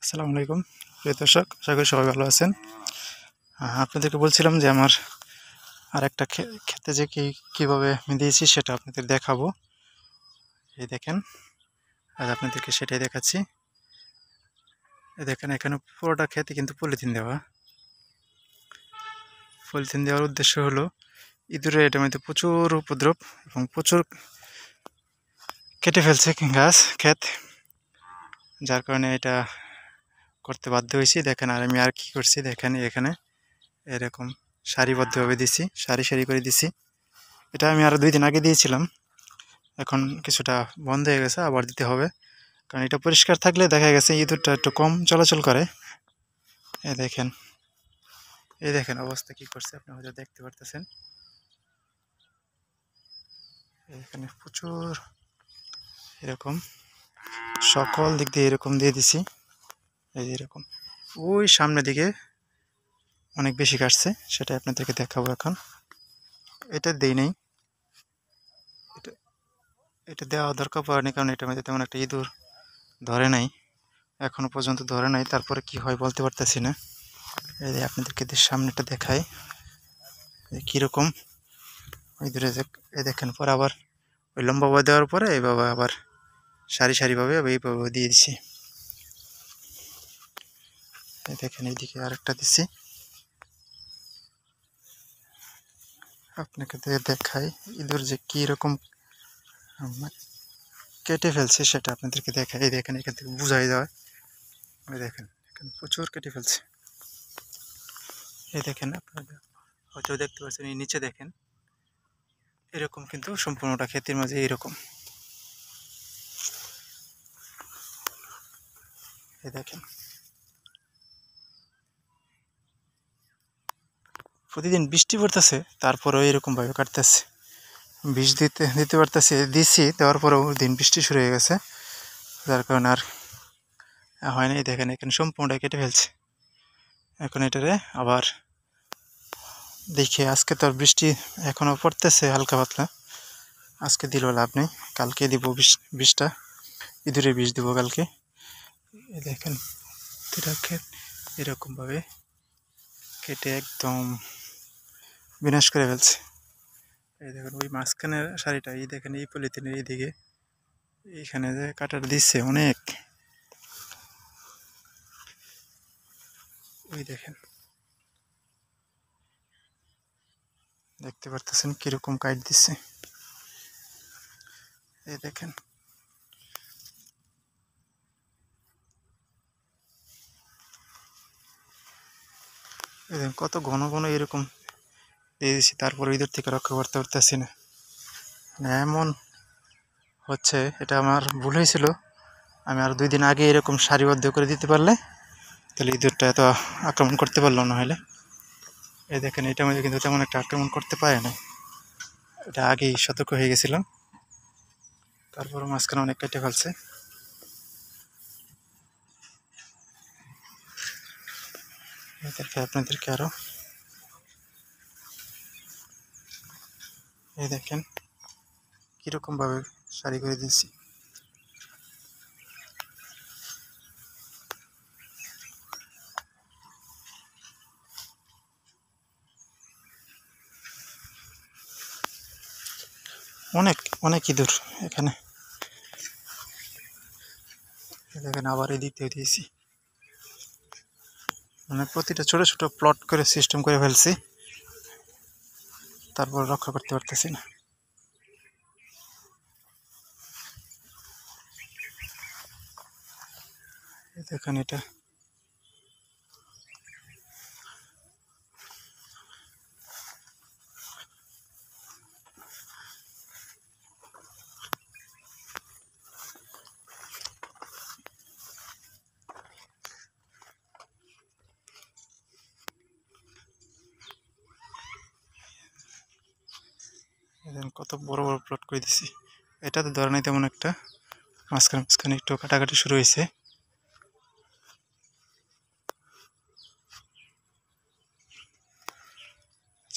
আসসালামু আলাইকুম প্রিয় দর্শক, আশা করি সবাই ভালো আছেন। আপনাদেরকে বলছিলাম যে আমার আরেকটা ক্ষেতে যে কীভাবে আমি দিয়েছি সেটা আপনাদের দেখাবো। এই দেখেন, আজ আপনাদেরকে সেটাই দেখাচ্ছি। এই দেখেন, এখানে পুরোটা ক্ষেতে কিন্তু পলিথিন দেওয়া। পলিথিন দেওয়ার উদ্দেশ্য হলো ইঁদুরের এটার মধ্যে প্রচুর উপদ্রব এবং প্রচুর কেটে ফেলছে গাছ ক্ষেত, যার কারণে এটা করতে বাধ্য হয়েছি। দেখেন, আর আমি আর কি করছি দেখেন, এখানে এরকম সারিবদ্ধভাবে দিছি, সারি সারি করে দিছি। এটা আমি আরও 2 দিন আগে দিয়েছিলাম, এখন কিছুটা বন্ধ হয়ে গেছে, আবার দিতে হবে। কারণ এটা পরিষ্কার থাকলে দেখা গেছে ইঁদুরটা একটু কম চলাচল করে। এই দেখেন, এই দেখেন অবস্থা কি করছে, আপনি হয়তো দেখতে পারতেছেন। এখানে প্রচুর এরকম সকল দিক দিয়ে এরকম দিয়ে দিছি। এই যে এরকম ওই সামনের দিকে অনেক বেশি কাটছে, সেটা আপনাদেরকে দেখাবো এখন। এটা দেই নেই, এটা এটা দেওয়া দরকার পড়েনি, কারণ এটার মধ্যে তেমন একটা ইঁদুর ধরে নাই, এখনো পর্যন্ত ধরে নাই। তারপরে কি হয় বলতে পারতেছি না। এই যে আপনাদেরকে সামনেটা দেখাই কীরকম ইঁদুরে যে। এই দেখেন, পরে আবার ওই লম্বাভাবে দেওয়ার পরে এইভাবে আবার সারি সারিভাবে এইভাবে দিয়ে দিছি। এই দেখেন, এইদিকে আরেকটা দিছি, আপনাকে দেখাই ইঁদুর যে কীরকম কেটে ফেলছে সেটা আপনাদেরকে দেখাই। এই দেখেন, এখান থেকে বোঝাই যায়। ওই দেখেন, এখানে প্রচুর কেটে ফেলছে। এই দেখেন, আপনারা হয়তো দেখতে পাচ্ছেন, এই নিচে দেখেন এরকম, কিন্তু সম্পূর্ণটা ক্ষেতের মাঝে এরকম। এই দেখেন, প্রতিদিন বৃষ্টি পড়তেছে, তারপরেও এরকমভাবে কাটতেছে। বিষ দিতে পারতেছি, দিছি, দেওয়ার পরেও দিন বৃষ্টি শুরু হয়ে গেছে, যার কারণে আর হয়নি। দেখেন, এখানে সম্পূর্ণটা কেটে ফেলছে। এখন এটারে আবার দেখি, আজকে তো আর বৃষ্টি এখনও পড়তেছে হালকা পাতলা, আজকে দিলেও লাভ নেই, কালকে দিব বিষটা, ইঁদুরের বিষ দিব কালকে। এই দেখেন, এরকমভাবে কেটে একদম বিনাশ করে ফেলছে। এই দেখেন, ওই মাঝখানের শাড়িটা, এই দেখেন এই পলিথিনের এইদিকে এইখানে যে কাটার দিচ্ছে অনেক, ওই দেখেন, দেখতে পারতেছেন কিরকম কাট দিচ্ছে। এই দেখেন, এই দেখেন কত ঘন ঘন এরকম দিয়ে দিচ্ছি, তারপর ইঁদুর থেকে রক্ষা করতে পারতেছি না। এমন হচ্ছে, এটা আমার ভুল হয়েছিল। আমি আর 2 দিন আগে এরকম সারিবদ্ধ করে দিতে পারলে তাহলে ইঁদুরটা এত আক্রমণ করতে পারলো না। হলে এই দেখেন, এটা মধ্যে কিন্তু তেমন একটা আক্রমণ করতে পারে না, এটা আগেই সতর্ক হয়ে গেছিলাম, তারপর মাঝখানে অনেক কেটে ফেলছে। আপনাদেরকে আরো এই দেখেন কিরকম ভাবে সারি করে দিয়েছি। অনেক অনেক ইঁদুর এখানে। দেখেন, আবার এই দিক দিয়ে দিয়েছি, মানে প্রতিটা ছোট ছোট প্লট করে সিস্টেম করে ফেলছি, তারপর রক্ষা করতে পারতেছি না। দেখেন, এটা কত বড় বড় প্লট করে দিছি। এটাতে ধরে নাই তেমন একটা, মাঝখানে মাঝখানে একটু কাটাকাটি শুরু হয়েছে।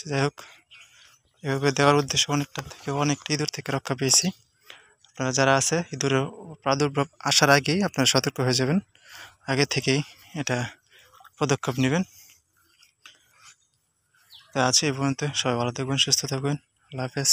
যাই হোক, এভাবে দেওয়ার উদ্দেশ্য অনেকটা ইঁদুর থেকে রক্ষা পেয়েছি। আপনারা যারা আছে ইঁদুরের প্রাদুর্ভাব আসার আগেই আপনারা সতর্ক হয়ে যাবেন, আগে থেকেই এটা পদক্ষেপ নেবেন। তা আছে এই পর্যন্ত, সবাই ভালো থাকবেন, সুস্থ থাকবেন, আল্লাহ হাফেজ।